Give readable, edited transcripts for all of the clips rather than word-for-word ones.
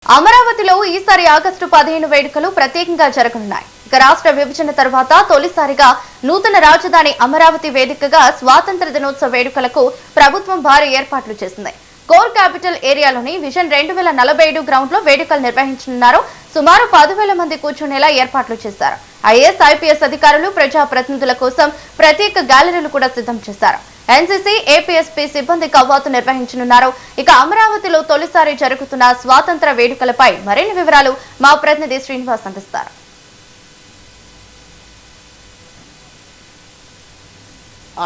అమరావతిలో ఈసారి ఆగస్టు 15 వేడుకలు ప్రత్యేకంగా జరగనున్నాయి. ఇక రాష్ట్ర విభజన తర్వాత తొలిసారిగా నూతన రాజధాని అమరావతి వేదికగా స్వాతంత్ర దినోత్సవ వేడుకలకు ప్రభుత్వం భారీ ఏర్పాట్లు చేసింది. కోర్ క్యాపిటల్ ఏరియాలోని విజన్ 2047 గ్రౌండ్ లో వేడుకలు నిర్వహించనున్నారు. సుమారు 10,000 మంది కూర్చునేలా ఏర్పాట్లు చేశారు. ఐఏఎస్, ఐపీఎస్ అధికారులు, ప్రజా ప్రతినిధుల కోసం ప్రత్యేక గ్యాలరీలు కూడా సిద్ధం చేశారు. ఎన్సీసీ, ఏపీఎస్పీ సిబ్బంది కవ్వాతు నిర్వహించనున్నారు. ఇక అమరావతిలో తొలిసారి జరుగుతున్న స్వాతంత్ర వేడుకలపై మరిన్ని వివరాలు మా ప్రతినిధి శ్రీనివాస్ అందిస్తారు.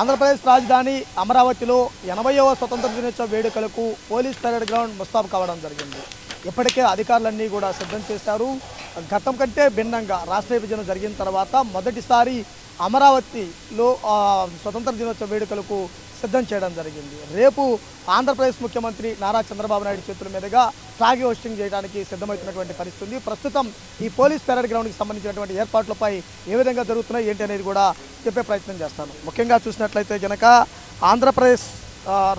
ఆంధ్రప్రదేశ్ రాజధాని అమరావతిలో 80వ స్వతంత్ర దినోత్సవ వేడుకలకు పోలీస్ పరేడ్ గ్రౌండ్ ముస్తాబు కావడం జరిగింది. ఇప్పటికే అధికారులన్నీ కూడా సిద్ధం చేశారు. గతం కంటే భిన్నంగా రాష్ట్ర విభజన జరిగిన తర్వాత మొదటిసారి అమరావతిలో స్వతంత్ర దినోత్సవ వేడుకలకు సిద్ధం చేయడం జరిగింది. రేపు ఆంధ్రప్రదేశ్ ముఖ్యమంత్రి నారా చంద్రబాబు నాయుడు చేతుల మీదుగా ఫ్లాగ్ హోస్టింగ్ చేయడానికి సిద్ధమవుతున్నటువంటి పరిస్థితి. ప్రస్తుతం ఈ పోలీస్ పెరేడ్ గ్రౌండ్కి సంబంధించినటువంటి ఏర్పాట్లపై ఏ విధంగా జరుగుతున్నాయి ఏంటి అనేది కూడా చెప్పే ప్రయత్నం చేస్తాను. ముఖ్యంగా చూసినట్లయితే కనుక ఆంధ్రప్రదేశ్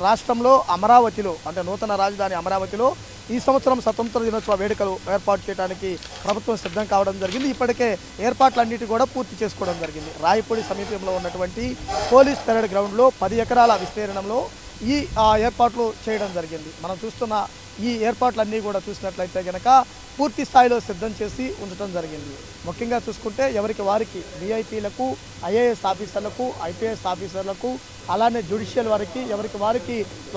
రాష్ట్రంలో అమరావతిలో అంటే నూతన రాజధాని అమరావతిలో ఈ సంవత్సరం స్వతంత్ర దినోత్సవ వేడుకలు ఏర్పాటు చేయడానికి ప్రభుత్వం సిద్ధం కావడం జరిగింది. ఇప్పటికే ఏర్పాట్లన్నిటి కూడా పూర్తి చేసుకోవడం జరిగింది. రాయపూడి సమీపంలో ఉన్నటువంటి పోలీస్ పెరేడ్ గ్రౌండ్లో 10 ఎకరాల విస్తీర్ణంలో ఈ ఏర్పాట్లు చేయడం జరిగింది. మనం చూస్తున్న ఈ ఏర్పాట్లన్నీ కూడా చూసినట్లయితే కనుక పూర్తి స్థాయిలో సిద్ధం చేసి ఉంచడం జరిగింది. ముఖ్యంగా చూసుకుంటే ఎవరికి వారికి విఐపీలకు, ఐఏఎస్ ఆఫీసర్లకు, ఐపీఎస్ ఆఫీసర్లకు, అలానే జ్యుడిషియల్ వారికి ఎవరికి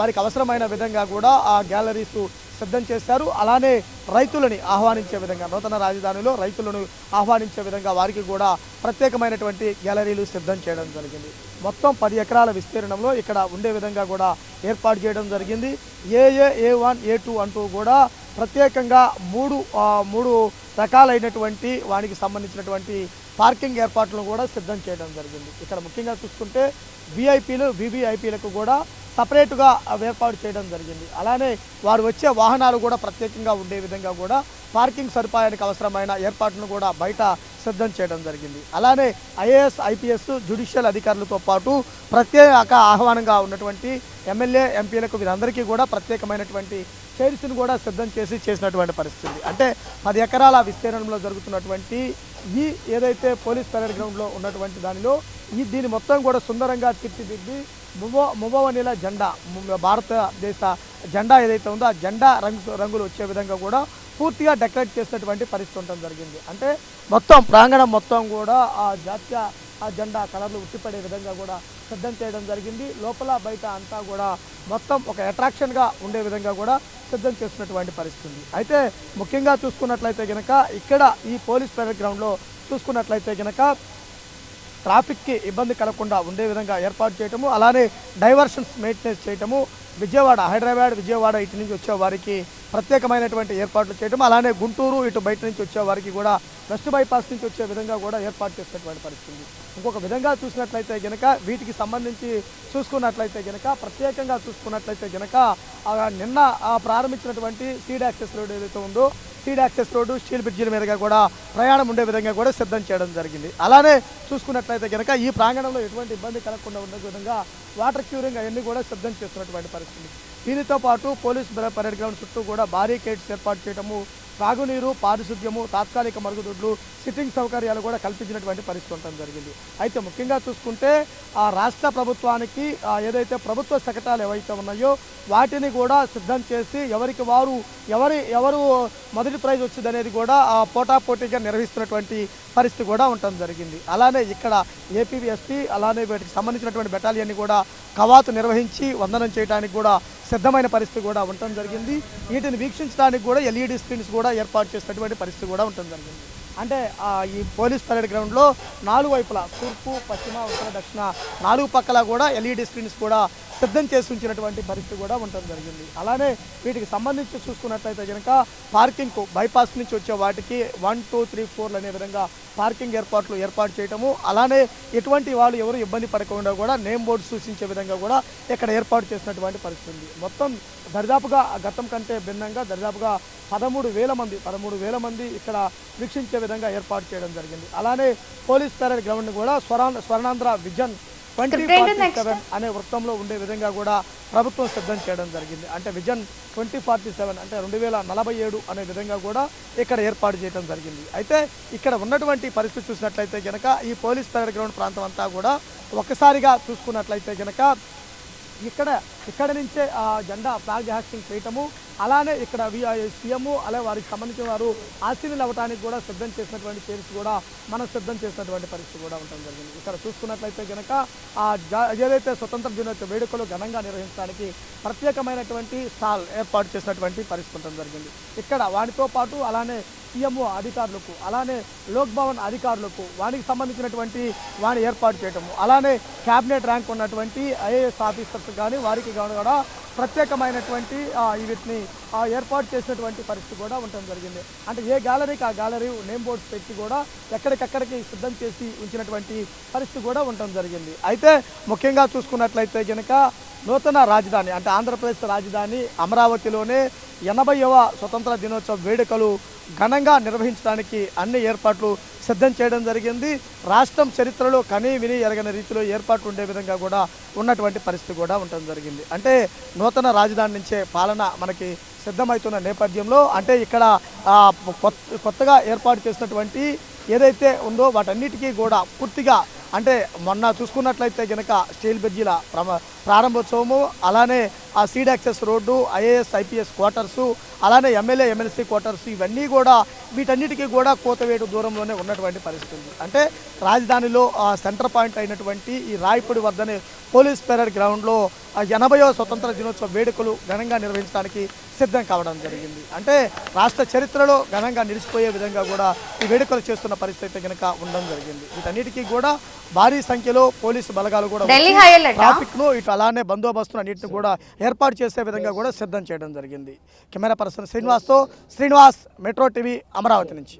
వారికి అవసరమైన విధంగా కూడా ఆ గ్యాలరీస్ సిద్ధం చేశారు. అలానే రైతులని ఆహ్వానించే విధంగా నూతన రాజధానిలో రైతులను ఆహ్వానించే విధంగా వారికి కూడా ప్రత్యేకమైనటువంటి గ్యాలరీలు సిద్ధం చేయడం జరిగింది. మొత్తం 10 ఎకరాల విస్తీర్ణంలో ఇక్కడ ఉండే విధంగా కూడా ఏర్పాటు చేయడం జరిగింది. A1, A2 అంటూ కూడా ప్రత్యేకంగా మూడు రకాలైనటువంటి వానికి సంబంధించినటువంటి పార్కింగ్ ఏర్పాట్లను కూడా సిద్ధం చేయడం జరిగింది. ఇక్కడ ముఖ్యంగా చూసుకుంటే విఐపీలు, వివిఐపీలకు కూడా సపరేట్గా ఏర్పాటు చేయడం జరిగింది. అలానే వారు వచ్చే వాహనాలు కూడా ప్రత్యేకంగా ఉండే విధంగా కూడా పార్కింగ్ సదుపాయానికి అవసరమైన ఏర్పాట్లను కూడా బయట సిద్ధం చేయడం జరిగింది. అలానే ఐఏఎస్, ఐపీఎస్, జ్యుడిషియల్ అధికారులతో పాటు ప్రత్యేక ఆహ్వానంగా ఉన్నటువంటి ఎమ్మెల్యే, ఎంపీలకు వీరందరికీ కూడా ప్రత్యేకమైనటువంటి చైర్స్ను కూడా సిద్ధం చేసినటువంటి పరిస్థితి. అంటే 10 ఎకరాల విస్తీర్ణంలో జరుగుతున్నటువంటి ఈ ఏదైతే పోలీస్ పరేడ్ గ్రౌండ్లో ఉన్నటువంటి దానిలో దీని మొత్తం కూడా సుందరంగా తీర్చిదిద్ది మువ్వవనిల జెండా, భారతదేశ జెండా ఏదైతే ఉందో ఆ జెండా రంగులు వచ్చే విధంగా కూడా పూర్తిగా డెకరేట్ చేసినటువంటి పరిస్థితి ఉండడం జరిగింది. అంటే మొత్తం ప్రాంగణం మొత్తం కూడా ఆ జాతీయ జెండా కలర్లు ఉట్టిపడే విధంగా కూడా సిద్ధం చేయడం జరిగింది. లోపల బయట అంతా కూడా మొత్తం ఒక అట్రాక్షన్గా ఉండే విధంగా కూడా సిద్ధం చేసినటువంటి పరిస్థితి. అయితే ముఖ్యంగా చూసుకున్నట్లయితే కనుక ఇక్కడ ఈ పోలీస్ పరేడ్ గ్రౌండ్లో చూసుకున్నట్లయితే కనుక ట్రాఫిక్కి ఇబ్బంది కలగకుండా ఉండే విధంగా ఏర్పాటు చేయటము, అలానే డైవర్షన్స్ మెయింటెనెన్స్ చేయటము, హైదరాబాద్, విజయవాడ ఇటు నుంచి వచ్చే వారికి ప్రత్యేకమైనటువంటి ఏర్పాట్లు చేయటం, అలానే గుంటూరు ఇటు బయట నుంచి వచ్చే వారికి కూడా వెస్ట్ బైపాస్ నుంచి వచ్చే విధంగా కూడా ఏర్పాటు చేసినటువంటి పరిస్థితి. ఇంకొక విధంగా చూసినట్లయితే కనుక వీటికి సంబంధించి చూసుకున్నట్లయితే కనుక ప్రత్యేకంగా చూసుకున్నట్లయితే కనుక నిన్న ప్రారంభించినటువంటి సీడ్ యాక్సెస్ రోడ్ ఏదైతే ఉందో సీడ్ యాక్సెస్ రోడ్డు, స్టీల్ బ్రిడ్జిల మీదుగా కూడా ప్రయాణం ఉండే విధంగా కూడా సిద్ధం చేయడం జరిగింది. అలానే చూసుకున్నట్లయితే కనుక ఈ ప్రాంగణంలో ఎటువంటి ఇబ్బంది కలగకుండా ఉండే విధంగా వాటర్ క్యూరింగ్ అవన్నీ కూడా సిద్ధం చేస్తున్నటువంటి పరిస్థితి. దీనితో పాటు పోలీస్ పరేడ్ గ్రౌండ్ చుట్టూ కూడా బారికేడ్స్ ఏర్పాటు చేయడము, త్రాగునీరు, పారిశుద్ధ్యము, తాత్కాలిక మరుగుదొడ్లు, సిట్టింగ్ సౌకర్యాలు కూడా కల్పించినటువంటి పరిస్థితి ఉండడం జరిగింది. అయితే ముఖ్యంగా చూసుకుంటే ఆ రాష్ట్ర ప్రభుత్వానికి ఏదైతే ప్రభుత్వ శకటాలు ఏవైతే ఉన్నాయో వాటిని కూడా సిద్ధం చేసి ఎవరు మొదటి ప్రైజ్ వచ్చింది అనేది కూడా పోటాపోటీగా నిర్వహిస్తున్నటువంటి పరిస్థితి కూడా ఉండటం జరిగింది. అలానే ఇక్కడ ఏపీఎస్పీ అలానే వీటికి సంబంధించినటువంటి బెటాలియన్ని కూడా కవాతు నిర్వహించి వందనం చేయడానికి కూడా సిద్ధమైన పరిస్థితి కూడా ఉండటం జరిగింది. వీటిని వీక్షించడానికి కూడా ఎల్ఈడి స్క్రీన్స్ కూడా ఏర్పాటు చేసినటువంటి పరిస్థితి కూడా ఉండటం జరిగింది. అంటే ఈ పోలీస్ పరేడ్ గ్రౌండ్లో 4 వైపులా తూర్పు, పశ్చిమ, ఉత్తర, దక్షిణ 4 పక్కల కూడా ఎల్ఈడి స్క్రీన్స్ కూడా సిద్ధం చేసి ఉంచినటువంటి పరిస్థితి కూడా ఉండటం జరిగింది. అలానే వీటికి సంబంధించి చూసుకున్నట్లయితే కనుక పార్కింగ్కు బైపాస్ నుంచి వచ్చే వాటికి 1, 2, 3, 4 అనే విధంగా పార్కింగ్ ఏర్పాటు చేయటము, అలానే ఎటువంటి వాళ్ళు ఎవరు ఇబ్బంది పడకుండా కూడా నేమ్ బోర్డు సూచించే విధంగా కూడా ఇక్కడ ఏర్పాటు చేసినటువంటి పరిస్థితి. మొత్తం దరిదాపుగా గతం కంటే భిన్నంగా దరిదాపుగా 13,000 మంది ఇక్కడ వీక్షించే విధంగా ఏర్పాటు చేయడం జరిగింది. అలానే పోలీస్ పరేడ్ గ్రౌండ్ని కూడా స్వర్ణాంధ్ర విజన్ 2047 అనే వృత్తంలో ఉండే విధంగా కూడా ప్రభుత్వం సిద్ధం చేయడం జరిగింది. అంటే విజన్ 2047 అంటే 2047 అనే విధంగా కూడా ఇక్కడ ఏర్పాటు చేయడం జరిగింది. అయితే ఇక్కడ ఉన్నటువంటి పరిస్థితి చూసినట్లయితే కనుక ఈ పోలీస్ పరేడ్ గ్రౌండ్ ప్రాంతం అంతా కూడా ఒకసారిగా చూసుకున్నట్లయితే కనుక ఇక్కడ నుంచే జెండా ఫ్లాగ్ హాస్టింగ్ చేయటము, అలానే ఇక్కడ సీఎం అలాగే వారికి సంబంధించిన వారు ఆశీనులు అవ్వడానికి కూడా సిద్ధం చేసినటువంటి చైర్స్ కూడా మనం సిద్ధం చేసినటువంటి పరిస్థితి కూడా ఉండడం జరిగింది. ఇక్కడ చూసుకున్నట్లయితే కనుక ఏదైతే స్వతంత్ర దినోత్సవ వేడుకలు ఘనంగా నిర్వహించడానికి ప్రత్యేకమైనటువంటి స్టాల్ ఏర్పాటు చేసినటువంటి పరిస్థితి ఉండడం జరిగింది. ఇక్కడ వాటితో పాటు అలానే సీఎంఓ అధికారులకు అలానే లోక్ భవన్ అధికారులకు వానికి సంబంధించినటువంటి వాడిని ఏర్పాటు చేయటము, అలానే క్యాబినెట్ ర్యాంక్ ఉన్నటువంటి ఐఏఎస్ ఆఫీసర్స్ కానీ వారికి కూడా ప్రత్యేకమైనటువంటి వీటిని ఏర్పాటు చేసినటువంటి పరిస్థితి కూడా ఉండడం జరిగింది. అంటే ఏ గ్యాలరీకి ఆ గ్యాలరీ నేమ్ బోర్డ్స్ పెట్టి కూడా ఎక్కడికక్కడికి సిద్ధం చేసి ఉంచినటువంటి పరిస్థితి కూడా ఉండడం జరిగింది. అయితే ముఖ్యంగా చూసుకున్నట్లయితే కనుక నూతన రాజధాని అంటే ఆంధ్రప్రదేశ్ రాజధాని అమరావతిలోనే 80వ స్వతంత్ర దినోత్సవ వేడుకలు ఘనంగా నిర్వహించడానికి అన్ని ఏర్పాట్లు సిద్ధం చేయడం జరిగింది. రాష్ట్రం చరిత్రలో కనీ విని ఎరగని రీతిలో ఏర్పాట్లు ఉండే విధంగా కూడా ఉన్నటువంటి పరిస్థితి కూడా ఉండడం జరిగింది. అంటే నూతన రాజధాని నుంచే పాలన మనకి సిద్ధమవుతున్న నేపథ్యంలో అంటే ఇక్కడ కొత్తగా ఏర్పాటు చేసినటువంటి ఏదైతే ఉందో వాటన్నిటికీ కూడా పూర్తిగా అంటే మొన్న చూసుకున్నట్లయితే కనుక స్టీల్ బ్రిడ్జిల ప్రారంభోత్సవము, అలానే ఆ seed access road, IAS IPS quarters, అలానే ఎమ్మెల్యే ఎమ్మెల్సీ క్వార్టర్స్ ఇవన్నీ కూడా వీటన్నిటికీ కూడా కోతవేటు దూరంలోనే ఉన్నటువంటి పరిస్థితి ఉంది. అంటే రాజధానిలో సెంటర్ పాయింట్ అయినటువంటి ఈ రాయపూడి వద్దనే పోలీస్ పెరేడ్ గ్రౌండ్లో 80వ స్వతంత్ర దినోత్సవ వేడుకలు ఘనంగా నిర్వహించడానికి సిద్ధం కావడం జరిగింది. అంటే రాష్ట్ర చరిత్రలో ఘనంగా నిలిచిపోయే విధంగా కూడా ఈ వేడుకలు చేస్తున్న పరిస్థితి కనుక ఉండడం జరిగింది. వీటన్నిటికీ కూడా భారీ సంఖ్యలో పోలీసు బలగాలు కూడా ట్రాఫిక్ ను ఇటు అలానే బందోబస్తును అన్నింటిని కూడా ఏర్పాటు చేసే విధంగా కూడా సిద్ధం చేయడం జరిగింది. Camera person Srinivas, metro TV, Amaravati నుంచి.